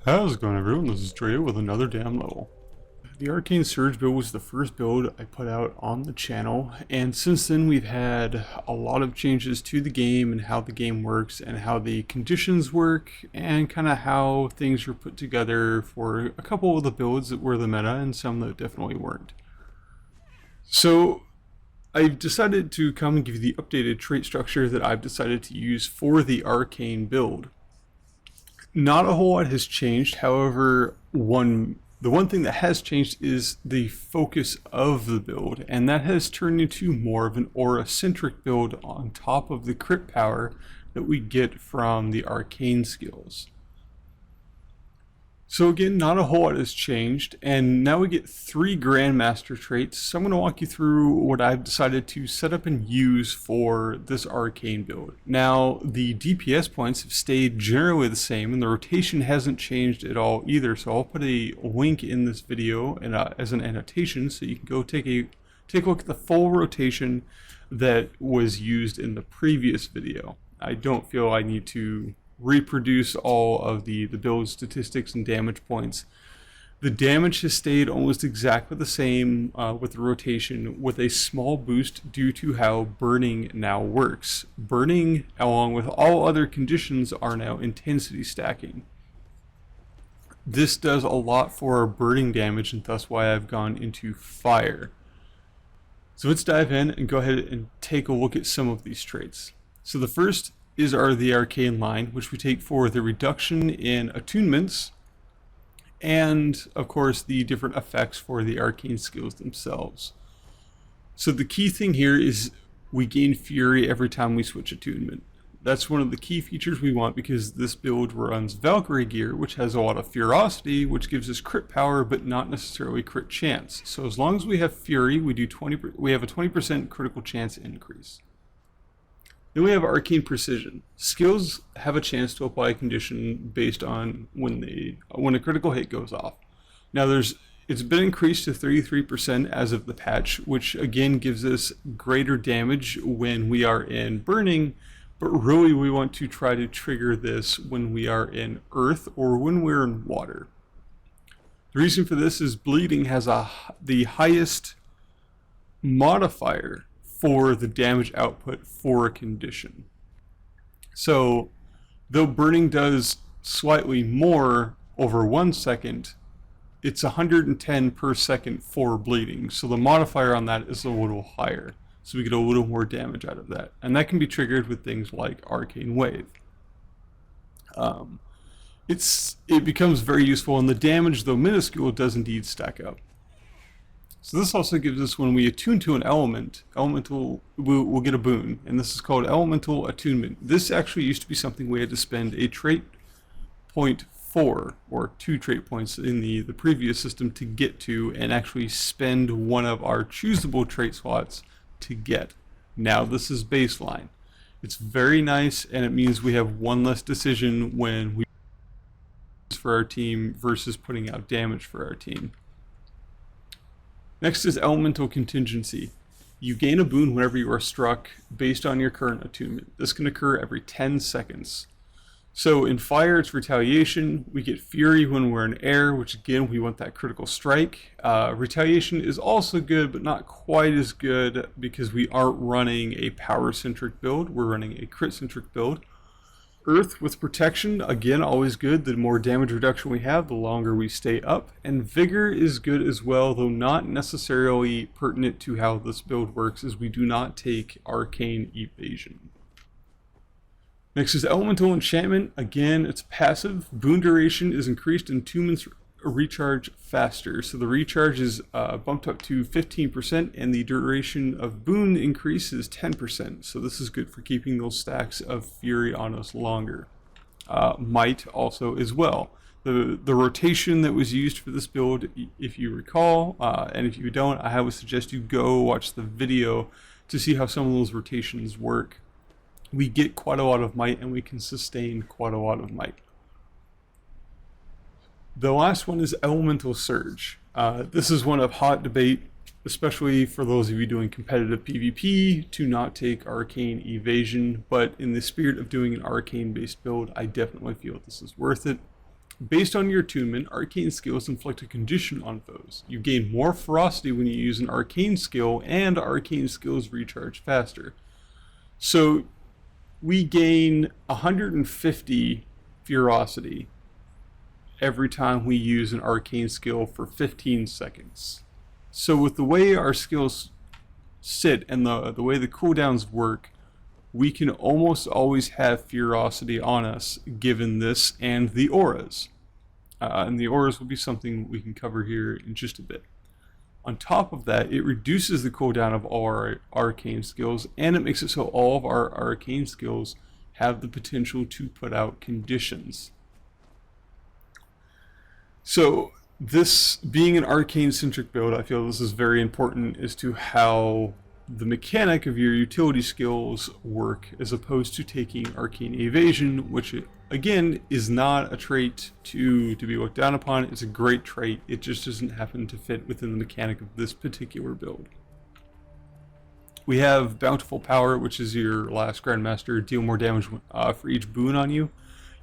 How's it going, everyone? This is Draoi with another damn level. The Arcane Surge build was the first build I put out on the channel, and since then we've had a lot of changes to the game and how the game works and how the conditions work and kind of how things were put together for a couple of the builds that were the meta and some that definitely weren't. So I've decided to come and give you the updated trait structure that I've decided to use for the Arcane build. Not a whole lot has changed, however, the one thing that has changed is the focus of the build, and that has turned into more of an aura-centric build on top of the crit power that we get from the arcane skills. So again, not a whole lot has changed, and now we get 3 Grandmaster traits. So I'm going to walk you through what I've decided to set up and use for this Arcane build. Now, the DPS points have stayed generally the same, and the rotation hasn't changed at all either, so I'll put a link in this video and, as an annotation, so you can go take a look at the full rotation that was used in the previous video. I don't feel I need to reproduce all of the build statistics and damage points. The damage has stayed almost exactly the same with the rotation, with a small boost due to how burning now works. Burning, along with all other conditions, are now intensity stacking. This does a lot for our burning damage, and thus why I've gone into fire. So let's dive in and go ahead and take a look at some of these traits. So the first is the Arcane line, which we take for the reduction in attunements and, of course, the different effects for the arcane skills themselves. So the key thing here is we gain Fury every time we switch attunement. That's one of the key features we want because this build runs Valkyrie gear, which has a lot of Ferocity, which gives us crit power, but not necessarily crit chance. So as long as we have Fury, we have a 20% critical chance increase. Then we have Arcane Precision. Skills have a chance to apply a condition based on when a critical hit goes off. Now it's been increased to 33% as of the patch, which again gives us greater damage when we are in burning, but really we want to try to trigger this when we are in earth or when we're in water. The reason for this is bleeding has the highest modifier for the damage output for a condition. So though burning does slightly more over 1 second, it's 110 per second for bleeding. So the modifier on that is a little higher. So we get a little more damage out of that. And that can be triggered with things like Arcane Wave. It becomes very useful, and the damage, though minuscule, does indeed stack up. So this also gives us, when we attune to an element, we'll get a boon, and this is called Elemental Attunement. This actually used to be something we had to spend a trait point for, or 2 trait points in the previous system to get to, and actually spend one of our choosable trait slots to get. Now this is baseline. It's very nice, and it means we have one less decision when we for our team versus putting out damage for our team. Next is Elemental Contingency. You gain a boon whenever you are struck based on your current attunement. This can occur every 10 seconds. So in fire, it's Retaliation. We get Fury when we're in air, which again, we want that critical strike. Retaliation is also good, but not quite as good because we aren't running a power-centric build. We're running a crit-centric build. Earth with Protection, again, always good. The more damage reduction we have, the longer we stay up. And Vigor is good as well, though not necessarily pertinent to how this build works, as we do not take Arcane Evasion. Next is Elemental Enchantment. Again, it's passive. Boon duration is increased and attunements recharge faster. So the recharge is bumped up to 15%, and the duration of boon increases 10%. So this is good for keeping those stacks of Fury on us longer. Might also as well. The rotation that was used for this build, if you recall, and if you don't, I would suggest you go watch the video to see how some of those rotations work. We get quite a lot of might, and we can sustain quite a lot of might. The last one is Elemental Surge. This is one of hot debate, especially for those of you doing competitive PvP, to not take Arcane Evasion, but in the spirit of doing an Arcane based build, I definitely feel this is worth it. Based on your attunement, arcane skills inflict a condition on foes. You gain more ferocity when you use an arcane skill, and arcane skills recharge faster. So we gain 150 ferocity every time we use an arcane skill for 15 seconds. So with the way our skills sit and the way the cooldowns work, we can almost always have ferocity on us given this and the auras. And the auras will be something we can cover here in just a bit. On top of that, it reduces the cooldown of all our arcane skills, and it makes it so all of our arcane skills have the potential to put out conditions. So this being an arcane centric build, I feel this is very important as to how the mechanic of your utility skills work, as opposed to taking arcane evasion, which again is not a trait to be looked down upon. It's a great trait, it just doesn't happen to fit within the mechanic of this particular build. We have Bountiful Power, which is your last Grandmaster, deal more damage for each boon on you.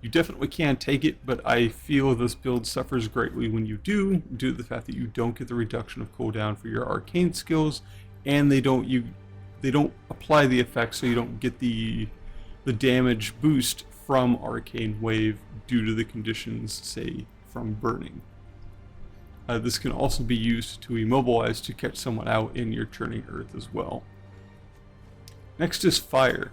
You definitely can take it, but I feel this build suffers greatly when you do, due to the fact that you don't get the reduction of cooldown for your arcane skills, and they don't apply the effect, so you don't get the damage boost from Arcane Wave due to the conditions, say, from burning. This can also be used to immobilize to catch someone out in your Churning Earth as well. Next is Fire.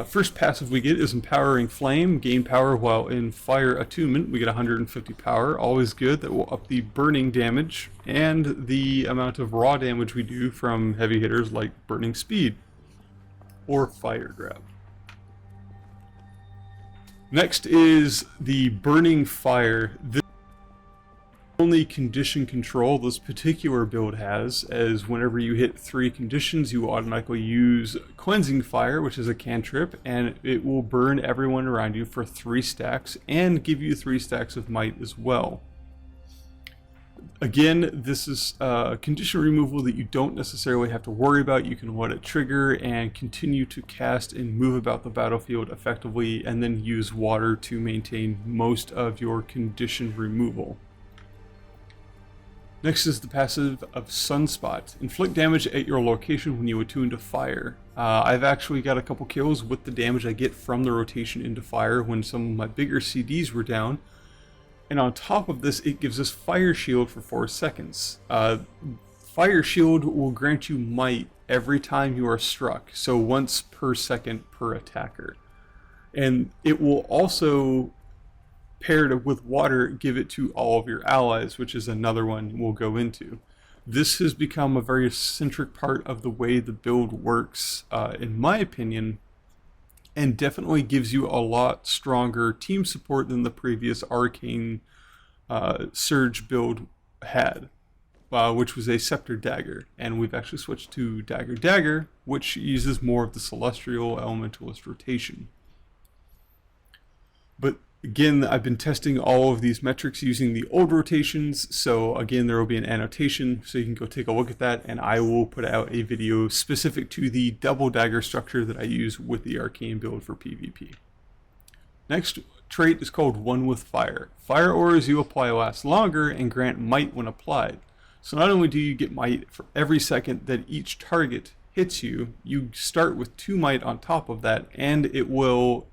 First passive we get is Empowering Flame. Gain power while in Fire Attunement. We get 150 power. Always good. That will up the burning damage and the amount of raw damage we do from heavy hitters like Burning Speed or Fire Grab. Next is the Burning Fire. This only condition control this particular build has, as whenever you hit 3 conditions, you automatically use Cleansing Fire, which is a cantrip, and it will burn everyone around you for 3 stacks and give you 3 stacks of might as well. Again, this is condition removal that you don't necessarily have to worry about. You can let it trigger and continue to cast and move about the battlefield effectively, and then use water to maintain most of your condition removal. Next is the passive of Sunspot. Inflict damage at your location when you attune to fire. I've actually got a couple kills with the damage I get from the rotation into fire when some of my bigger CDs were down. And on top of this, it gives us Fire Shield for 4 seconds. Fire Shield will grant you might every time you are struck, so once per second per attacker. And it will also, paired with water, give it to all of your allies, which is another one we'll go into. This has become a very centric part of the way the build works, in my opinion, and definitely gives you a lot stronger team support than the previous Arcane Surge build had, which was a Scepter Dagger, and we've actually switched to Dagger, which uses more of the Celestial Elementalist rotation. But again, I've been testing all of these metrics using the old rotations, so again, there will be an annotation, so you can go take a look at that, and I will put out a video specific to the double dagger structure that I use with the Arcane build for PvP. Next trait is called One with Fire. Fire auras you apply last longer and grant might when applied. So not only do you get might for every second that each target hits you, you start with 2 might on top of that, and it will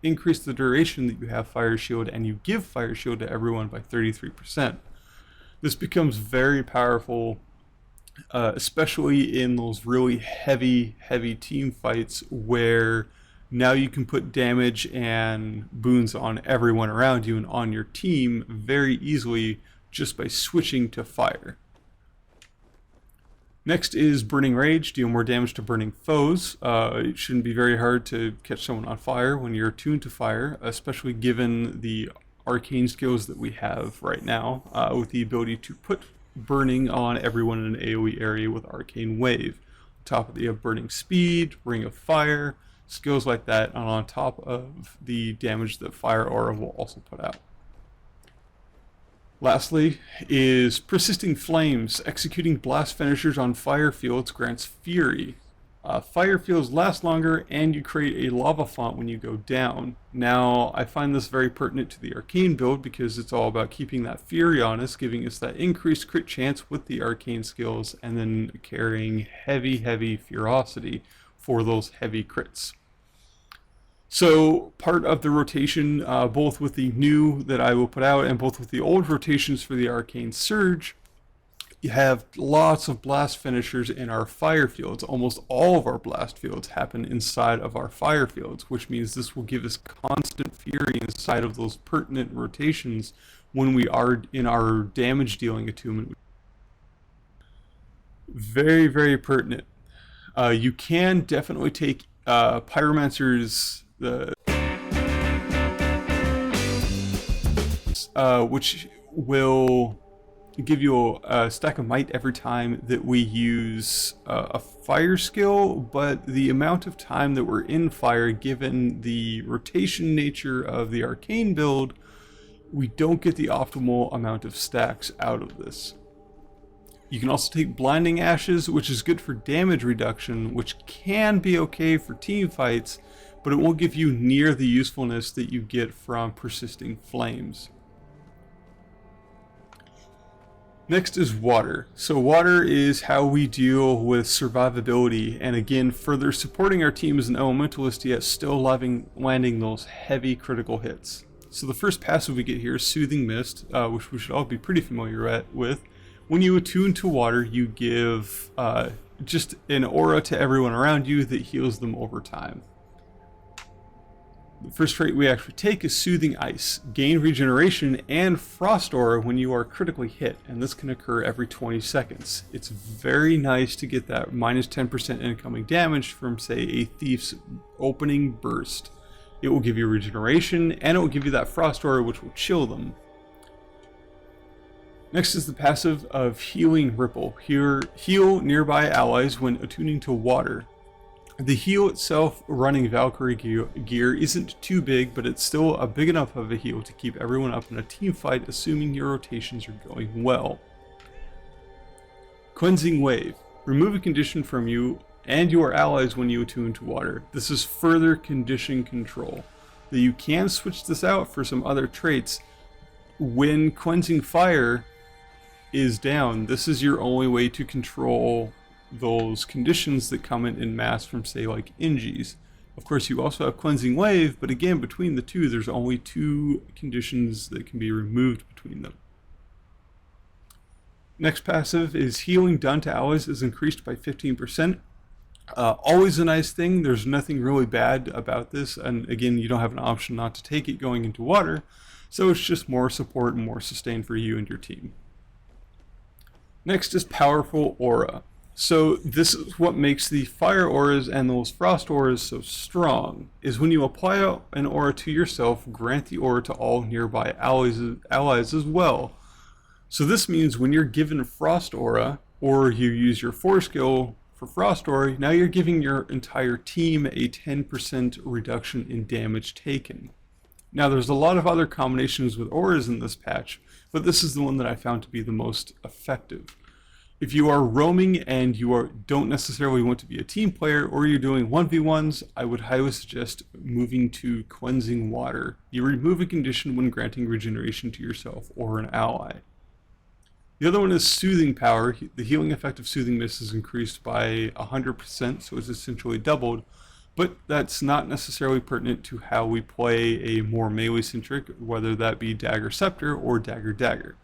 increase the duration that you have Fire Shield, and you give Fire Shield to everyone by 33%. This becomes very powerful, especially in those really heavy team fights where now you can put damage and boons on everyone around you and on your team very easily just by switching to fire. Next is Burning Rage. Deal more damage to burning foes. It shouldn't be very hard to catch someone on fire when you're attuned to fire, especially given the arcane skills that we have right now, with the ability to put burning on everyone in an AoE area with Arcane Wave. On top of the Burning Speed, Ring of Fire, skills like that, and on top of the damage that Fire Aura will also put out. Lastly is Persisting Flames. Executing blast finishers on fire fields grants Fury. Fire fields last longer, and you create a lava font when you go down. Now, I find this very pertinent to the Arcane build because it's all about keeping that Fury on us, giving us that increased crit chance with the Arcane skills, and then carrying heavy, heavy Ferocity for those heavy crits. So part of the rotation, both with the new that I will put out and both with the old rotations for the Arcane Surge, you have lots of blast finishers in our fire fields. Almost all of our blast fields happen inside of our fire fields, which means this will give us constant fury inside of those pertinent rotations when we are in our damage dealing attunement. Very, very pertinent. You can definitely take Pyromancer's which will give you a stack of might every time that we use a fire skill, but the amount of time that we're in fire, given the rotation nature of the Arcane build, we don't get the optimal amount of stacks out of this. You can also take Blinding Ashes, which is good for damage reduction, which can be okay for team fights, but it won't give you near the usefulness that you get from Persisting Flames. Next is water. So water is how we deal with survivability, and again, further supporting our team as an elementalist, yet still landing those heavy critical hits. So the first passive we get here is Soothing Mist, which we should all be pretty familiar with. When you attune to water, you give just an aura to everyone around you that heals them over time. The first trait we actually take is Soothing Ice. Gain regeneration and Frost Aura when you are critically hit, and this can occur every 20 seconds. It's very nice to get that minus 10% incoming damage from, say, a Thief's opening burst. It will give you regeneration, and it will give you that Frost Aura, which will chill them. Next is the passive of Healing Ripple. Here, heal nearby allies when attuning to water. The heal itself, running Valkyrie gear, isn't too big, but it's still a big enough of a heal to keep everyone up in a team fight, assuming your rotations are going well. Cleansing Wave. Remove a condition from you and your allies when you attune to water. This is further condition control. Though you can switch this out for some other traits. When Cleansing Fire is down, this is your only way to control those conditions that come in mass from, say, like Ingies. Of course, you also have Cleansing Wave, but again, between the two, there's only 2 conditions that can be removed between them. Next passive is Healing done to allies is increased by 15%. Always a nice thing. There's nothing really bad about this, and again, you don't have an option not to take it going into water, so it's just more support and more sustain for you and your team. Next is Powerful Aura. So this is what makes the fire auras and those frost auras so strong, is when you apply an aura to yourself, grant the aura to all nearby allies as well. So this means when you're given frost aura, or you use your 4 skill for frost aura, now you're giving your entire team a 10% reduction in damage taken. Now there's a lot of other combinations with auras in this patch, but this is the one that I found to be the most effective. If you are roaming and you don't necessarily want to be a team player, or you're doing 1v1s, I would highly suggest moving to Cleansing Water. You remove a condition when granting regeneration to yourself or an ally. The other one is Soothing Power. The healing effect of Soothing Mist is increased by 100%, so it's essentially doubled, but that's not necessarily pertinent to how we play a more melee-centric, whether that be Dagger Scepter or Dagger Dagger.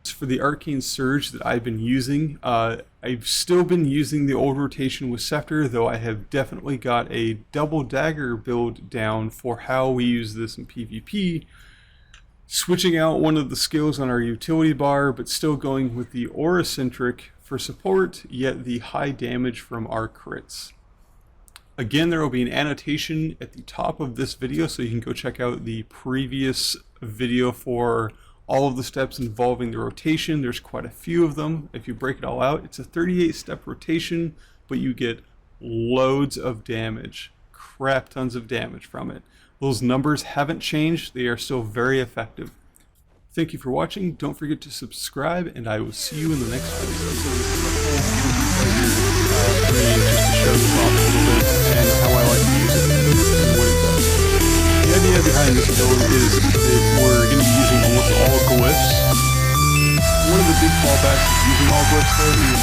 For the Arcane Surge that I've been using, I've still been using the old rotation with Scepter, though I have definitely got a double dagger build down for how we use this in PvP, switching out one of the skills on our utility bar, but still going with the aura-centric for support, yet the high damage from our crits. Again, there will be an annotation at the top of this video, so you can go check out the previous video for all of the steps involving the rotation. There's quite a few of them. If you break it all out, it's a 38-step rotation, but you get loads of damage, crap tons of damage from it. Those numbers haven't changed. They are still very effective. Thank you for watching. Don't forget to subscribe, and I will see you in the next video. For me, just to show this off a little bit and how I like to use it and what it does. The idea behind this build is that we're going to be using almost all glyphs. One of the big fallbacks of using all glyphs though is